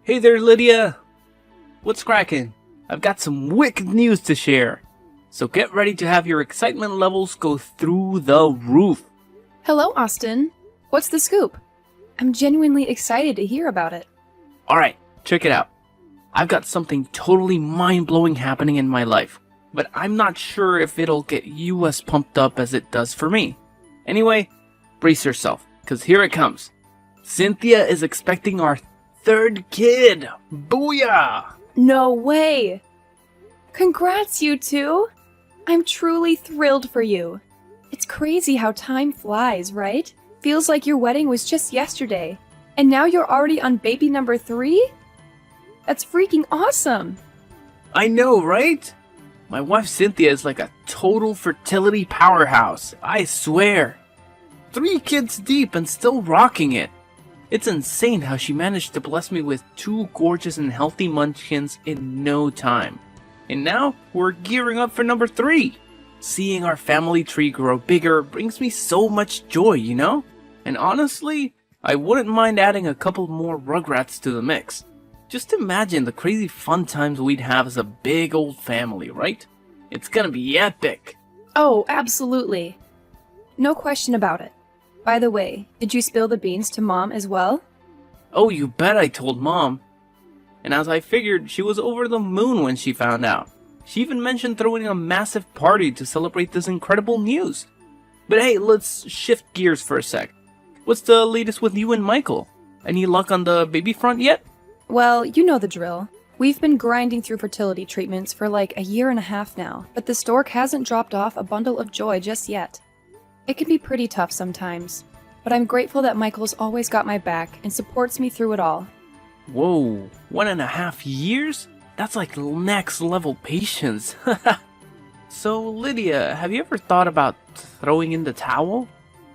Hey there, Lydia! What's cracking? I've got some wicked news to share. So get ready to have your excitement levels go through the roof. Hello, Austin. What's the scoop? I'm genuinely excited to hear about it. Alright, check it out. I've got something totally mind-blowing happening in my life, but I'm not sure if it'll get you as pumped up as it does for me. Anyway, brace yourself, because here it comes. Cynthia is expecting our third kid! Booyah! No way! Congrats, you two! I'm truly thrilled for you. It's crazy how time flies, right? Feels like your wedding was just yesterday, and now you're already on baby number 3? That's freaking awesome! I know, right? My wife Cynthia is like a total fertility powerhouse, I swear. 3 kids deep and still rocking it. It's insane how she managed to bless me with 2 gorgeous and healthy munchkins in no time. And now, we're gearing up for number 3. Seeing our family tree grow bigger brings me so much joy, you know? And honestly, I wouldn't mind adding a couple more Rugrats to the mix. Just imagine the crazy fun times we'd have as a big old family, right? It's gonna be epic! Oh, absolutely. No question about it. By the way, did you spill the beans to Mom as well? Oh, you bet I told Mom. And as I figured, she was over the moon when she found out. She even mentioned throwing a massive party to celebrate this incredible news. But hey, let's shift gears for a sec. What's the latest with you and Michael? Any luck on the baby front yet? Well, you know the drill. We've been grinding through fertility treatments for like a year and a half now, but the stork hasn't dropped off a bundle of joy just yet. It can be pretty tough sometimes, but I'm grateful that Michael's always got my back and supports me through it all. Whoa, 1.5 years? That's like next level patience. So Lydia, have you ever thought about throwing in the towel?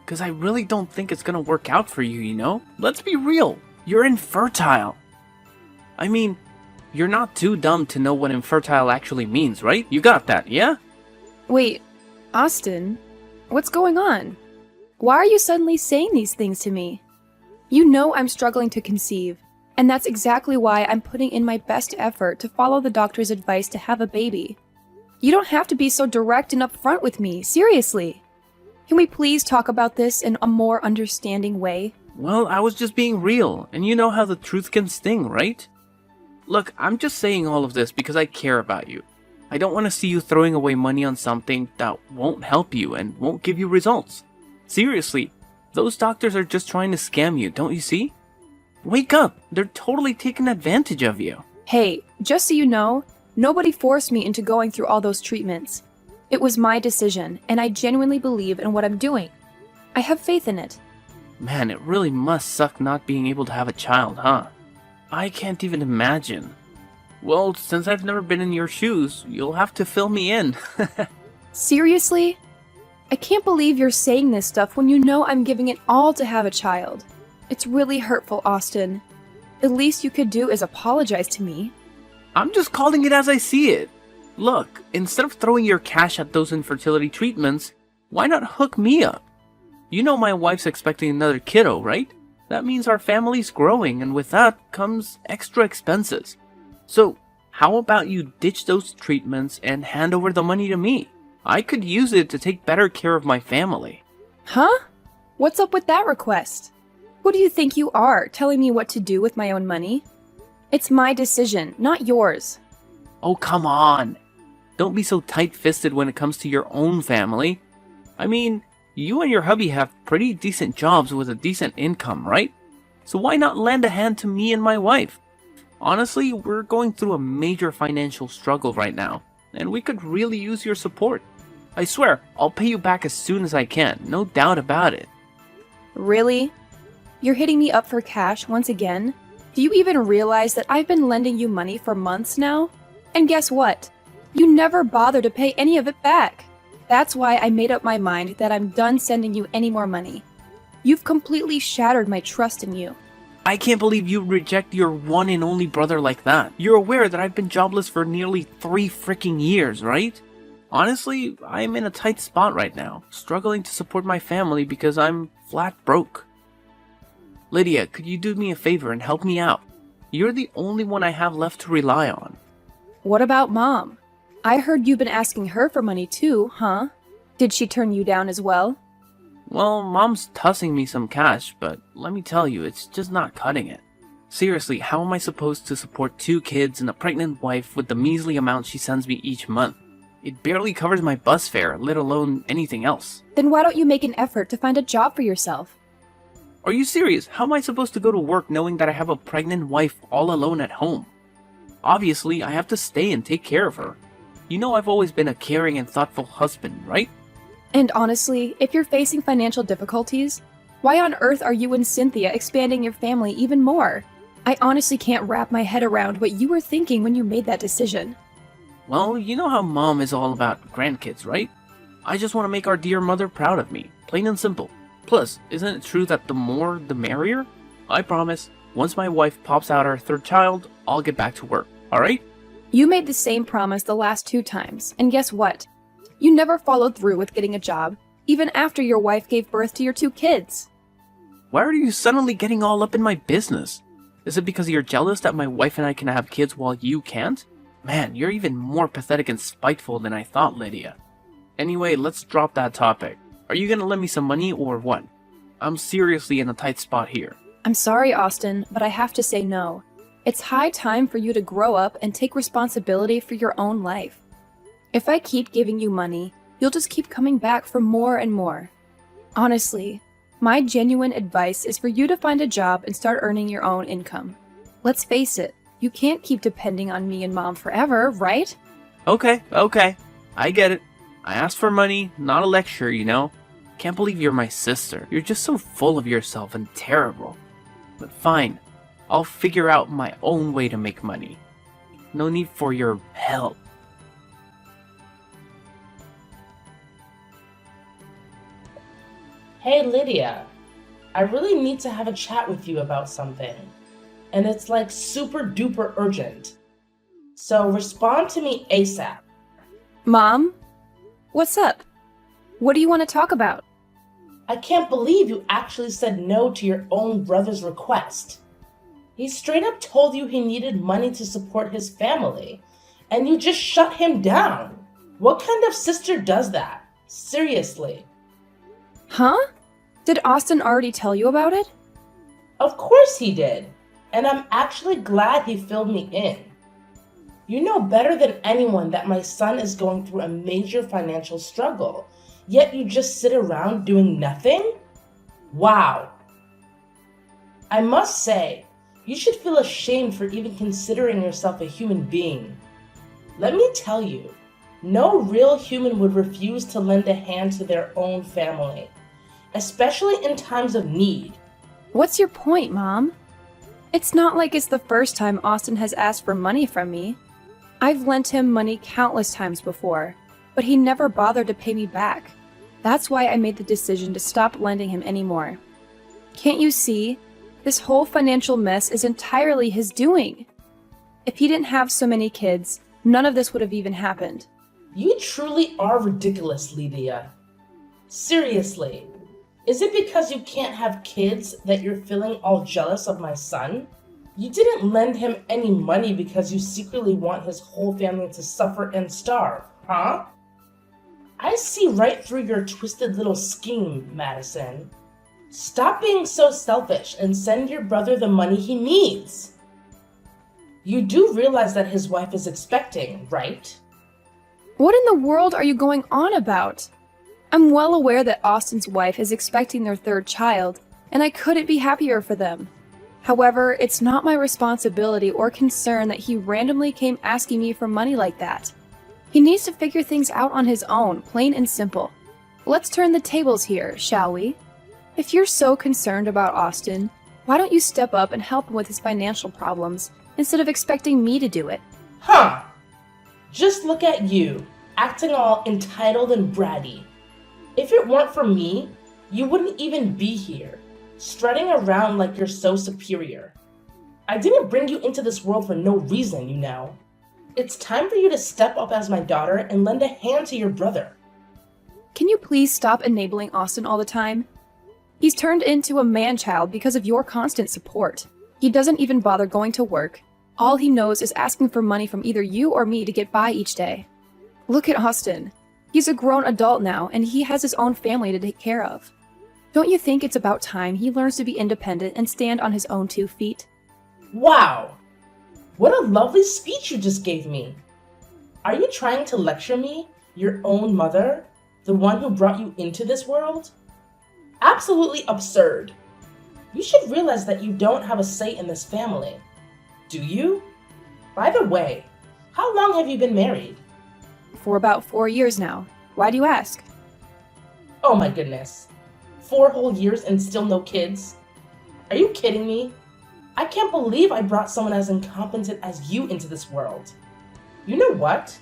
Cause I really don't think it's gonna work out for you, you know? Let's be real, you're infertile. I mean, you're not too dumb to know what infertile actually means, right? You got that, yeah? Wait, Austin? What's going on? Why are you suddenly saying these things to me? You know I'm struggling to conceive, and that's exactly why I'm putting in my best effort to follow the doctor's advice to have a baby. You don't have to be so direct and upfront with me, seriously. Can we please talk about this in a more understanding way? Well, I was just being real, and you know how the truth can sting, right? Look, I'm just saying all of this because I care about you. I don't want to see you throwing away money on something that won't help you and won't give you results. Seriously, those doctors are just trying to scam you, don't you see? Wake up! They're totally taking advantage of you. Hey, just so you know, nobody forced me into going through all those treatments. It was my decision, and I genuinely believe in what I'm doing. I have faith in it. Man, it really must suck not being able to have a child, huh? I can't even imagine. Well, since I've never been in your shoes, you'll have to fill me in. Seriously? I can't believe you're saying this stuff when you know I'm giving it all to have a child. It's really hurtful, Austin. The least you could do is apologize to me. I'm just calling it as I see it. Look, instead of throwing your cash at those infertility treatments, why not hook me up? You know my wife's expecting another kiddo, right? That means our family's growing, and with that comes extra expenses. So, how about you ditch those treatments and hand over the money to me? I could use it to take better care of my family. Huh? What's up with that request? Who do you think you are, telling me what to do with my own money? It's my decision, not yours. Oh, come on. Don't be so tight-fisted when it comes to your own family. I mean, you and your hubby have pretty decent jobs with a decent income, right? So why not lend a hand to me and my wife? Honestly, we're going through a major financial struggle right now, and we could really use your support. I swear, I'll pay you back as soon as I can, no doubt about it. Really? You're hitting me up for cash once again? Do you even realize that I've been lending you money for months now? And guess what? You never bother to pay any of it back. That's why I made up my mind that I'm done sending you any more money. You've completely shattered my trust in you. I can't believe you reject your one and only brother like that. You're aware that I've been jobless for nearly 3 freaking years, right? Honestly, I'm in a tight spot right now, struggling to support my family because I'm flat broke. Lydia, could you do me a favor and help me out? You're the only one I have left to rely on. What about Mom? I heard you've been asking her for money too, huh? Did she turn you down as well? Well, Mom's tossing me some cash, but let me tell you, it's just not cutting it. Seriously, how am I supposed to support 2 kids and a pregnant wife with the measly amount she sends me each month? It barely covers my bus fare, let alone anything else. Then why don't you make an effort to find a job for yourself? Are you serious? How am I supposed to go to work knowing that I have a pregnant wife all alone at home? Obviously, I have to stay and take care of her. You know I've always been a caring and thoughtful husband, right? And honestly, if you're facing financial difficulties, why on earth are you and Cynthia expanding your family even more? I honestly can't wrap my head around what you were thinking when you made that decision. Well, you know how Mom is all about grandkids, right? I just want to make our dear mother proud of me, plain and simple. Plus, isn't it true that the more, the merrier? I promise, once my wife pops out our 3rd child, I'll get back to work, alright? You made the same promise the last 2 times, and guess what? You never followed through with getting a job, even after your wife gave birth to your 2 kids. Why are you suddenly getting all up in my business? Is it because you're jealous that my wife and I can have kids while you can't? Man, you're even more pathetic and spiteful than I thought, Lydia. Anyway, let's drop that topic. Are you gonna lend me some money or what? I'm seriously in a tight spot here. I'm sorry, Austin, but I have to say no. It's high time for you to grow up and take responsibility for your own life. If I keep giving you money, you'll just keep coming back for more and more. Honestly, my genuine advice is for you to find a job and start earning your own income. Let's face it, you can't keep depending on me and Mom forever, right? Okay. I get it. I asked for money, not a lecture, you know? Can't believe you're my sister. You're just so full of yourself and terrible. But fine, I'll figure out my own way to make money. No need for your help. Hey Lydia, I really need to have a chat with you about something. And it's like super duper urgent. So respond to me ASAP. Mom? What's up? What do you want to talk about? I can't believe you actually said no to your own brother's request. He straight up told you he needed money to support his family, and you just shut him down. What kind of sister does that? Seriously. Huh? Did Austin already tell you about it? Of course he did, and I'm actually glad he filled me in. You know better than anyone that my son is going through a major financial struggle, yet you just sit around doing nothing? Wow. I must say, you should feel ashamed for even considering yourself a human being. Let me tell you, no real human would refuse to lend a hand to their own family, especially in times of need. What's your point, Mom? It's not like it's the first time Austin has asked for money from me. I've lent him money countless times before, but he never bothered to pay me back. That's why I made the decision to stop lending him anymore. Can't you see? This whole financial mess is entirely his doing. If he didn't have so many kids, none of this would have even happened. You truly are ridiculous, Lydia. Seriously, is it because you can't have kids that you're feeling all jealous of my son? You didn't lend him any money because you secretly want his whole family to suffer and starve, huh? I see right through your twisted little scheme, Madison. Stop being so selfish and send your brother the money he needs. You do realize that his wife is expecting, right? What in the world are you going on about? I'm well aware that Austin's wife is expecting their 3rd child, and I couldn't be happier for them. However, it's not my responsibility or concern that he randomly came asking me for money like that. He needs to figure things out on his own, plain and simple. Let's turn the tables here, shall we? If you're so concerned about Austin, why don't you step up and help him with his financial problems instead of expecting me to do it? Huh. Just look at you, acting all entitled and bratty. If it weren't for me, you wouldn't even be here, strutting around like you're so superior. I didn't bring you into this world for no reason, you know. It's time for you to step up as my daughter and lend a hand to your brother. Can you please stop enabling Austin all the time? He's turned into a man-child because of your constant support. He doesn't even bother going to work. All he knows is asking for money from either you or me to get by each day. Look at Austin. He's a grown adult now, and he has his own family to take care of. Don't you think it's about time he learns to be independent and stand on his own 2 feet? Wow! What a lovely speech you just gave me. Are you trying to lecture me, your own mother, the one who brought you into this world? Absolutely absurd. You should realize that you don't have a say in this family. Do you? By the way, how long have you been married? For about 4 years now. Why do you ask? Oh my goodness. 4 whole years and still no kids? Are you kidding me? I can't believe I brought someone as incompetent as you into this world. You know what?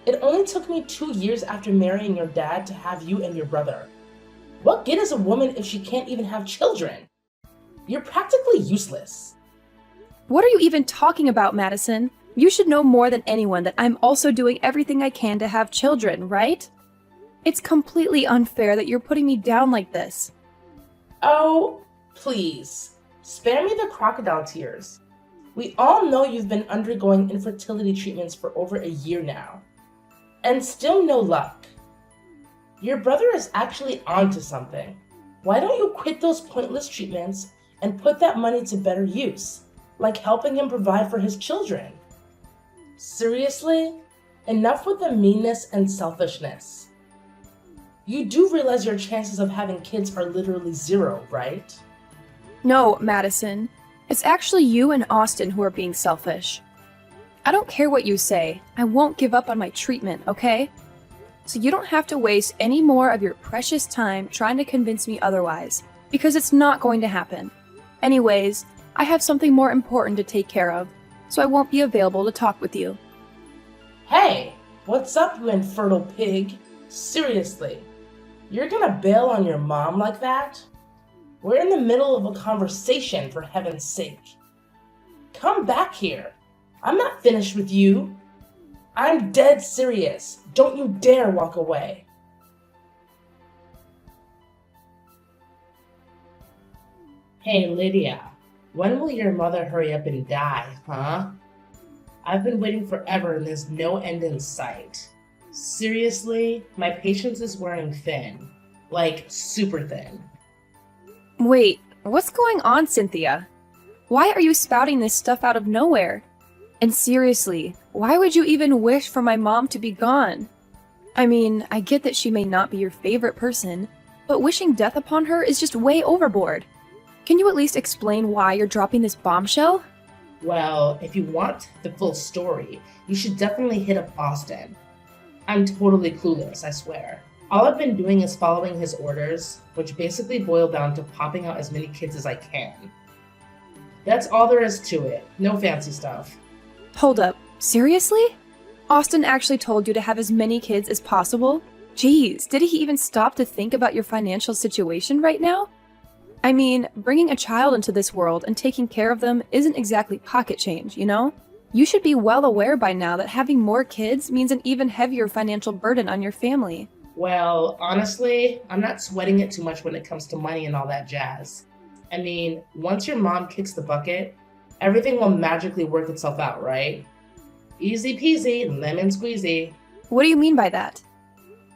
It only took me 2 years after marrying your dad to have you and your brother. What good is a woman if she can't even have children? You're practically useless. What are you even talking about, Madison? You should know more than anyone that I'm also doing everything I can to have children, right? It's completely unfair that you're putting me down like this. Oh, please. Spare me the crocodile tears. We all know you've been undergoing infertility treatments for over a year now. And still no luck. Your brother is actually onto something. Why don't you quit those pointless treatments and put that money to better use, like helping him provide for his children? Seriously? Enough with the meanness and selfishness. You do realize your chances of having kids are literally 0, right? No, Madison. It's actually you and Austin who are being selfish. I don't care what you say. I won't give up on my treatment, okay? So you don't have to waste any more of your precious time trying to convince me otherwise, because it's not going to happen. Anyways, I have something more important to take care of, so I won't be available to talk with you. Hey, what's up, you infertile pig? Seriously, you're gonna bail on your mom like that? We're in the middle of a conversation, for heaven's sake. Come back here. I'm not finished with you. I'm dead serious. Don't you dare walk away. Hey, Lydia, when will your mother hurry up and die, huh? I've been waiting forever and there's no end in sight. Seriously, my patience is wearing thin. Like, super thin. Wait, what's going on, Cynthia? Why are you spouting this stuff out of nowhere? And seriously, why would you even wish for my mom to be gone? I mean, I get that she may not be your favorite person, but wishing death upon her is just way overboard. Can you at least explain why you're dropping this bombshell? Well, if you want the full story, you should definitely hit up Austin. I'm totally clueless, I swear. All I've been doing is following his orders, which basically boil down to popping out as many kids as I can. That's all there is to it. No fancy stuff. Hold up, seriously? Austin actually told you to have as many kids as possible? Jeez, did he even stop to think about your financial situation right now? I mean, bringing a child into this world and taking care of them isn't exactly pocket change, you know? You should be well aware by now that having more kids means an even heavier financial burden on your family. Well, honestly, I'm not sweating it too much when it comes to money and all that jazz. I mean, once your mom kicks the bucket, everything will magically work itself out, right? Easy peasy, lemon squeezy. What do you mean by that?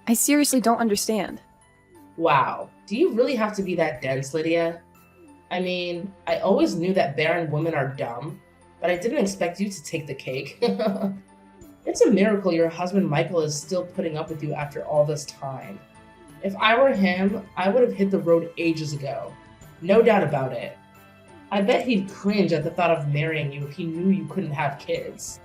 I seriously don't understand. Wow, do you really have to be that dense, Lydia? I mean, I always knew that barren women are dumb, but I didn't expect you to take the cake. It's a miracle your husband Michael is still putting up with you after all this time. If I were him, I would have hit the road ages ago. No doubt about it. I bet he'd cringe at the thought of marrying you if he knew you couldn't have kids.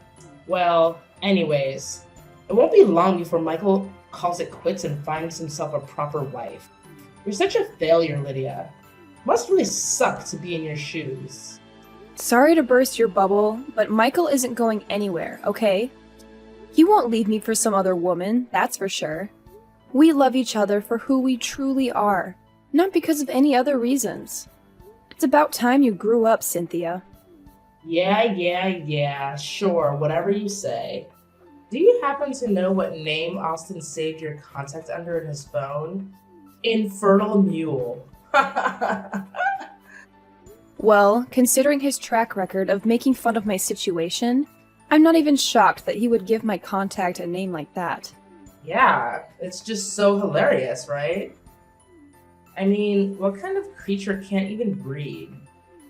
Well, anyways, it won't be long before Michael calls it quits and finds himself a proper wife. You're such a failure, Lydia. Must really suck to be in your shoes. Sorry to burst your bubble, but Michael isn't going anywhere, okay? He won't leave me for some other woman, that's for sure. We love each other for who we truly are, not because of any other reasons. It's about time you grew up, Cynthia. Yeah, sure, whatever you say. Do you happen to know what name Austin saved your contact under in his phone? Infertile Mule. Well, considering his track record of making fun of my situation, I'm not even shocked that he would give my contact a name like that. Yeah, it's just so hilarious, right? I mean, what kind of creature can't even breed?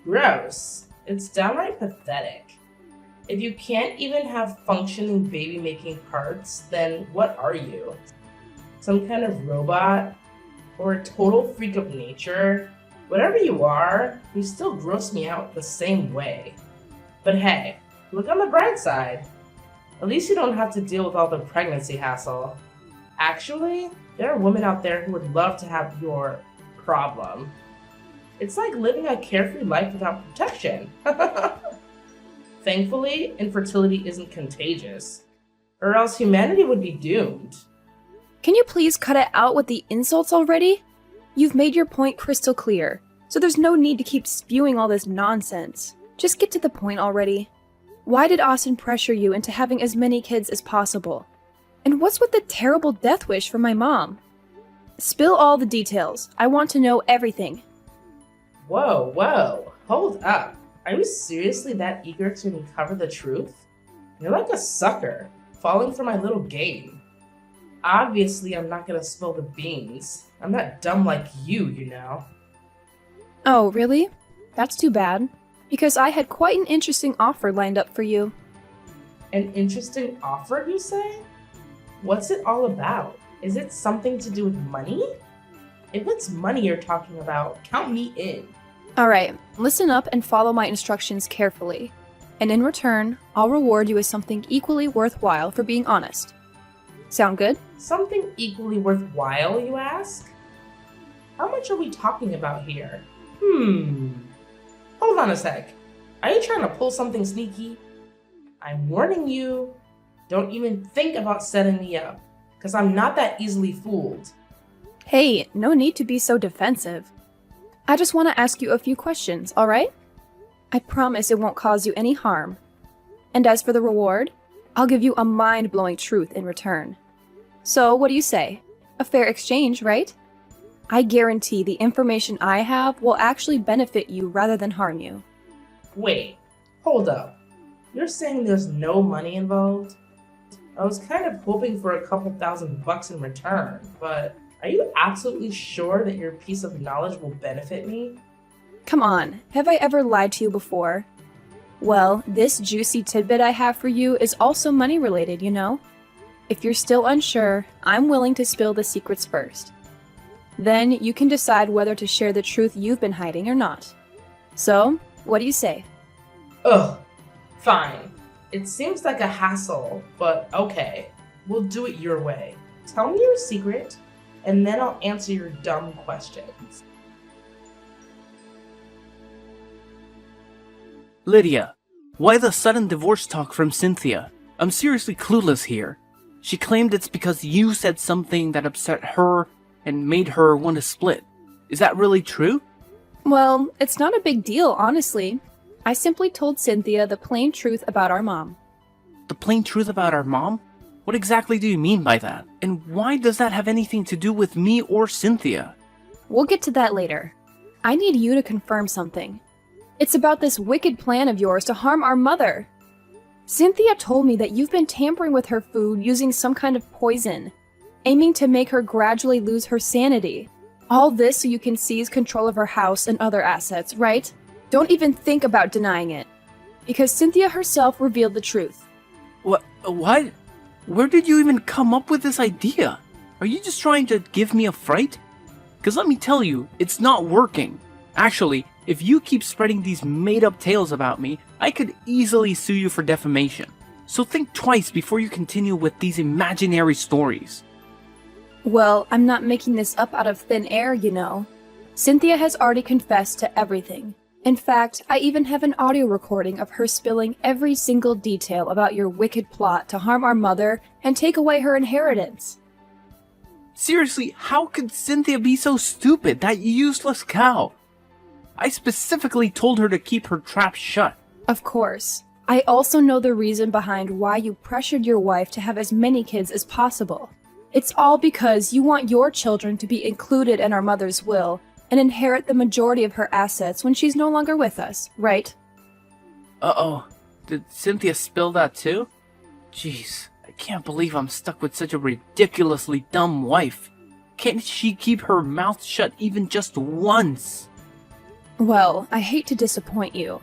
Gross. It's downright pathetic. If you can't even have functioning baby-making parts, then what are you? Some kind of robot? Or a total freak of nature? Whatever you are, you still gross me out the same way. But hey, look on the bright side. At least you don't have to deal with all the pregnancy hassle. Actually, there are women out there who would love to have your problem. It's like living a carefree life without protection. Thankfully, infertility isn't contagious, or else humanity would be doomed. Can you please cut it out with the insults already? You've made your point crystal clear, so there's no need to keep spewing all this nonsense. Just get to the point already. Why did Austin pressure you into having as many kids as possible? And what's with the terrible death wish for my mom? Spill all the details. I want to know everything. Whoa, hold up. Are you seriously that eager to uncover the truth? You're like a sucker, falling for my little game. Obviously, I'm not gonna spill the beans. I'm not dumb like you know. Oh, really? That's too bad, because I had quite an interesting offer lined up for you. An interesting offer, you say? What's it all about? Is it something to do with money? If it's money you're talking about, count me in. Alright, listen up and follow my instructions carefully. And in return, I'll reward you with something equally worthwhile for being honest. Sound good? Something equally worthwhile, you ask? How much are we talking about here? Hold on a sec. Are you trying to pull something sneaky? I'm warning you, don't even think about setting me up, because I'm not that easily fooled. Hey, no need to be so defensive. I just want to ask you a few questions, alright? I promise it won't cause you any harm. And as for the reward, I'll give you a mind-blowing truth in return. So, what do you say? A fair exchange, right? I guarantee the information I have will actually benefit you rather than harm you. Wait, hold up. You're saying there's no money involved? I was kind of hoping for a couple $1,000 in return, but are you absolutely sure that your piece of knowledge will benefit me? Come on, have I ever lied to you before? Well, this juicy tidbit I have for you is also money related, you know? If you're still unsure, I'm willing to spill the secrets first. Then you can decide whether to share the truth you've been hiding or not. So, what do you say? Ugh, fine. It seems like a hassle, but okay. We'll do it your way. Tell me your secret, and then I'll answer your dumb questions. Lydia, why the sudden divorce talk from Cynthia? I'm seriously clueless here. She claimed it's because you said something that upset her and made her want to split. Is that really true? Well, it's not a big deal, honestly. I simply told Cynthia the plain truth about our mom. The plain truth about our mom? What exactly do you mean by that? And why does that have anything to do with me or Cynthia? We'll get to that later. I need you to confirm something. It's about this wicked plan of yours to harm our mother. Cynthia told me that you've been tampering with her food using some kind of poison, aiming to make her gradually lose her sanity. All this so you can seize control of her house and other assets, right? Don't even think about denying it. Because Cynthia herself revealed the truth. What? Where did you even come up with this idea? Are you just trying to give me a fright? Because let me tell you, it's not working. Actually, if you keep spreading these made-up tales about me, I could easily sue you for defamation. So think twice before you continue with these imaginary stories. Well, I'm not making this up out of thin air, you know. Cynthia has already confessed to everything. In fact, I even have an audio recording of her spilling every single detail about your wicked plot to harm our mother and take away her inheritance. Seriously, how could Cynthia be so stupid, that useless cow? I specifically told her to keep her trap shut. Of course. I also know the reason behind why you pressured your wife to have as many kids as possible. It's all because you want your children to be included in our mother's will, and inherit the majority of her assets when she's no longer with us, right? Uh-oh. Did Cynthia spill that too? Jeez, I can't believe I'm stuck with such a ridiculously dumb wife. Can't she keep her mouth shut even just once? Well, I hate to disappoint you,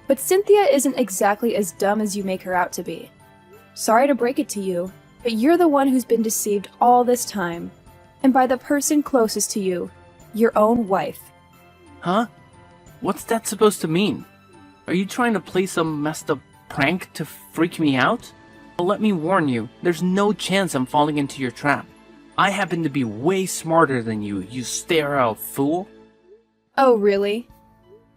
but Cynthia isn't exactly as dumb as you make her out to be. Sorry to break it to you, but you're the one who's been deceived all this time, and by the person closest to you, your own wife. Huh? What's that supposed to mean? Are you trying to play some messed up prank to freak me out? Well, let me warn you, there's no chance I'm falling into your trap. I happen to be way smarter than you sterile fool. Oh, really?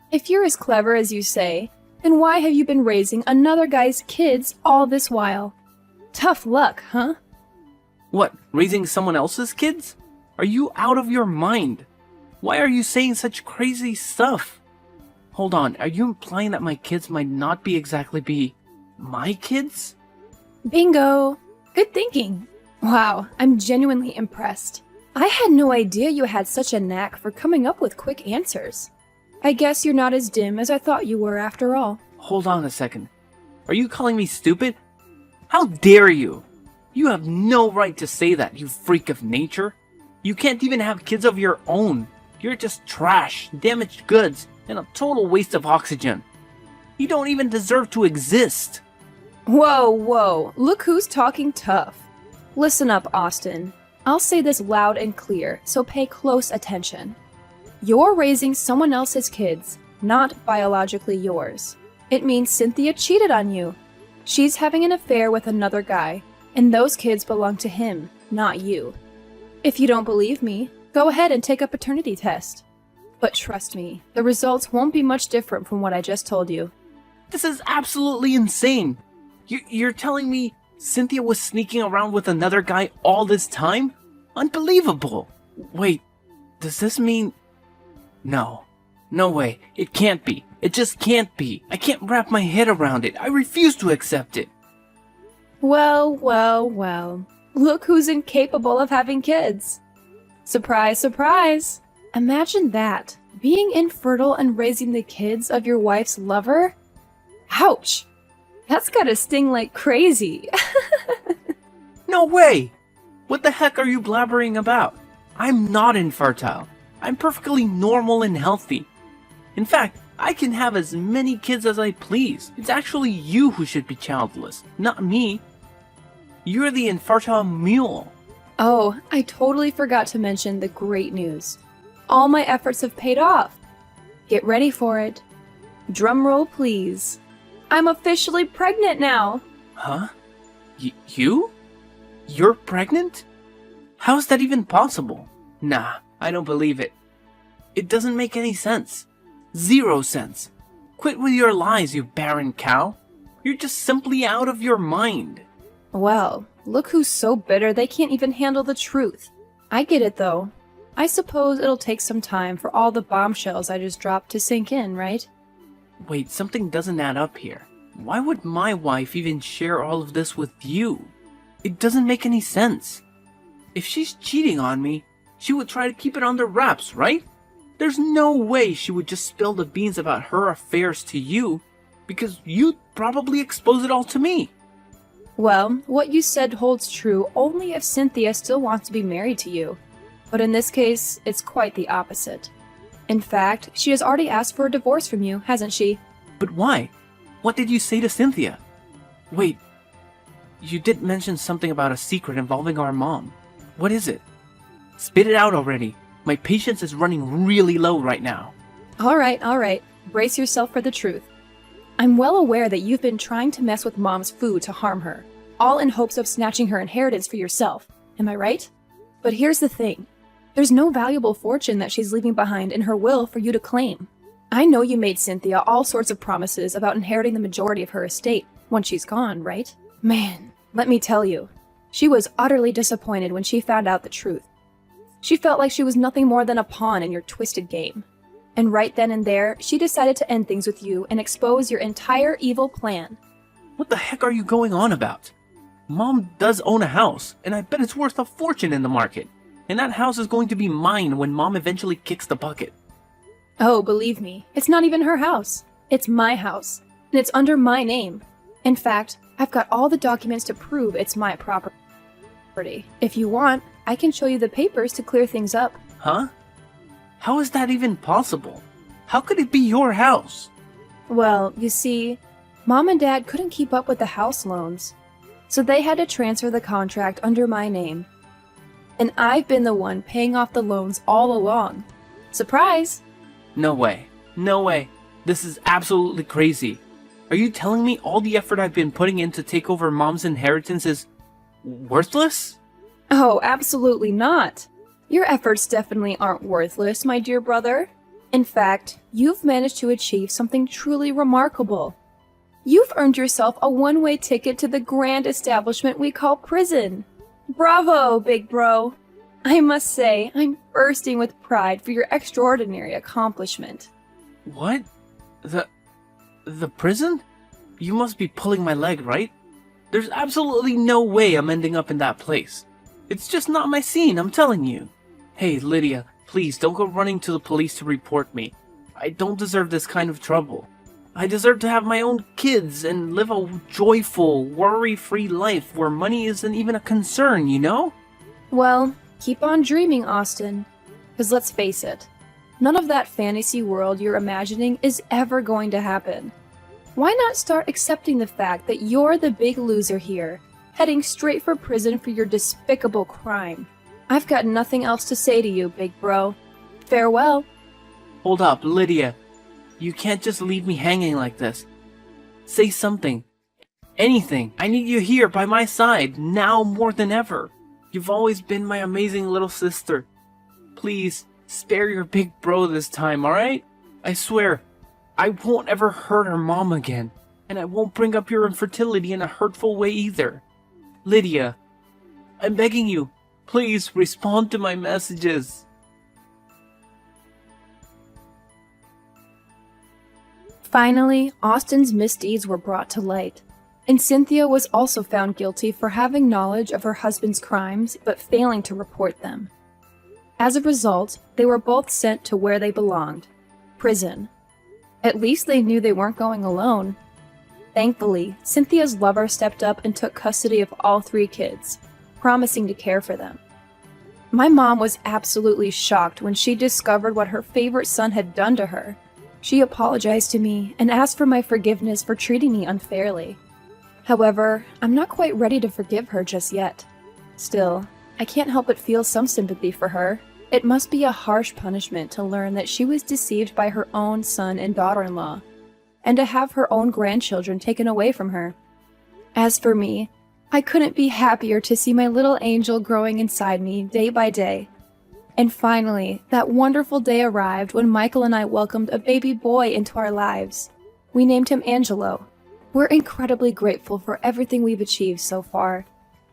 If you're as clever as you say, then why have you been raising another guy's kids all this while? Tough luck, huh? What, raising someone else's kids? Are you out of your mind? Why are you saying such crazy stuff? Hold on, are you implying that my kids might not exactly be my kids? Bingo! Good thinking. Wow, I'm genuinely impressed. I had no idea you had such a knack for coming up with quick answers. I guess you're not as dim as I thought you were after all. Hold on a second. Are you calling me stupid? How dare you? You have no right to say that, you freak of nature. You can't even have kids of your own. You're just trash, damaged goods, and a total waste of oxygen. You don't even deserve to exist. Whoa, look who's talking tough. Listen up, Austin. I'll say this loud and clear, so pay close attention. You're raising someone else's kids, not biologically yours. It means Cynthia cheated on you. She's having an affair with another guy, and those kids belong to him, not you. If you don't believe me, go ahead and take a paternity test. But trust me, the results won't be much different from what I just told you. This is absolutely insane. You're telling me Cynthia was sneaking around with another guy all this time? Unbelievable. Wait, does this mean... No way. It can't be. It just can't be. I can't wrap my head around it. I refuse to accept it. Well. Look who's incapable of having kids. Surprise, surprise. Imagine that. Being infertile and raising the kids of your wife's lover? Ouch. That's gotta sting like crazy. No way! What the heck are you blabbering about? I'm not infertile. I'm perfectly normal and healthy. In fact, I can have as many kids as I please. It's actually you who should be childless, not me. You're the infertile mule. Oh, I totally forgot to mention the great news. All my efforts have paid off. Get ready for it. Drum roll, please. I'm officially pregnant now. Huh? You? You're pregnant? How's that even possible? Nah, I don't believe it. It doesn't make any sense. 0 sense. Quit with your lies, you barren cow. You're just simply out of your mind. Well, look who's so bitter they can't even handle the truth. I get it though. I suppose it'll take some time for all the bombshells I just dropped to sink in, right? Wait, something doesn't add up here. Why would my wife even share all of this with you? It doesn't make any sense. If she's cheating on me, she would try to keep it under wraps, right? There's no way she would just spill the beans about her affairs to you, because you'd probably expose it all to me. Well, what you said holds true only if Cynthia still wants to be married to you. But in this case, it's quite the opposite. In fact, she has already asked for a divorce from you, hasn't she? But why? What did you say to Cynthia? Wait, you did mention something about a secret involving our mom. What is it? Spit it out already. My patience is running really low right now. All right. Brace yourself for the truth. I'm well aware that you've been trying to mess with Mom's food to harm her, all in hopes of snatching her inheritance for yourself. Am I right? But here's the thing. There's no valuable fortune that she's leaving behind in her will for you to claim. I know you made Cynthia all sorts of promises about inheriting the majority of her estate once she's gone, right? Man, let me tell you, she was utterly disappointed when she found out the truth. She felt like she was nothing more than a pawn in your twisted game. And right then and there, she decided to end things with you and expose your entire evil plan. What the heck are you going on about? Mom does own a house, and I bet it's worth a fortune in the market. And that house is going to be mine when Mom eventually kicks the bucket. Oh, believe me, it's not even her house. It's my house, and it's under my name. In fact, I've got all the documents to prove it's my property. If you want, I can show you the papers to clear things up. Huh? How is that even possible? How could it be your house? Well, you see, Mom and Dad couldn't keep up with the house loans, so they had to transfer the contract under my name. And I've been the one paying off the loans all along. Surprise! No way. No way. This is absolutely crazy. Are you telling me all the effort I've been putting in to take over Mom's inheritance is worthless? Oh, absolutely not. Your efforts definitely aren't worthless, my dear brother. In fact, you've managed to achieve something truly remarkable. You've earned yourself a one-way ticket to the grand establishment we call prison. Bravo, big bro. I must say, I'm bursting with pride for your extraordinary accomplishment. What? The prison? You must be pulling my leg, right? There's absolutely no way I'm ending up in that place. It's just not my scene, I'm telling you. Hey, Lydia, please don't go running to the police to report me. I don't deserve this kind of trouble. I deserve to have my own kids and live a joyful, worry-free life where money isn't even a concern, you know? Well, keep on dreaming, Austin. Because let's face it, none of that fantasy world you're imagining is ever going to happen. Why not start accepting the fact that you're the big loser here, heading straight for prison for your despicable crime? I've got nothing else to say to you, big bro. Farewell. Hold up, Lydia. You can't just leave me hanging like this. Say something. Anything. I need you here by my side, now more than ever. You've always been my amazing little sister. Please, spare your big bro this time, alright? I swear, I won't ever hurt her mom again. And I won't bring up your infertility in a hurtful way either. Lydia, I'm begging you, please respond to my messages. Finally, Austin's misdeeds were brought to light, and Cynthia was also found guilty for having knowledge of her husband's crimes but failing to report them. As a result, they were both sent to where they belonged, prison. At least they knew they weren't going alone. Thankfully, Cynthia's lover stepped up and took custody of all 3 kids, promising to care for them. My mom was absolutely shocked when she discovered what her favorite son had done to her. She apologized to me and asked for my forgiveness for treating me unfairly. However, I'm not quite ready to forgive her just yet. Still, I can't help but feel some sympathy for her. It must be a harsh punishment to learn that she was deceived by her own son and daughter-in-law, and to have her own grandchildren taken away from her. As for me, I couldn't be happier to see my little angel growing inside me day by day. And finally, that wonderful day arrived when Michael and I welcomed a baby boy into our lives. We named him Angelo. We're incredibly grateful for everything we've achieved so far,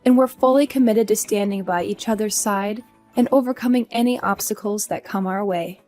and we're fully committed to standing by each other's side and overcoming any obstacles that come our way.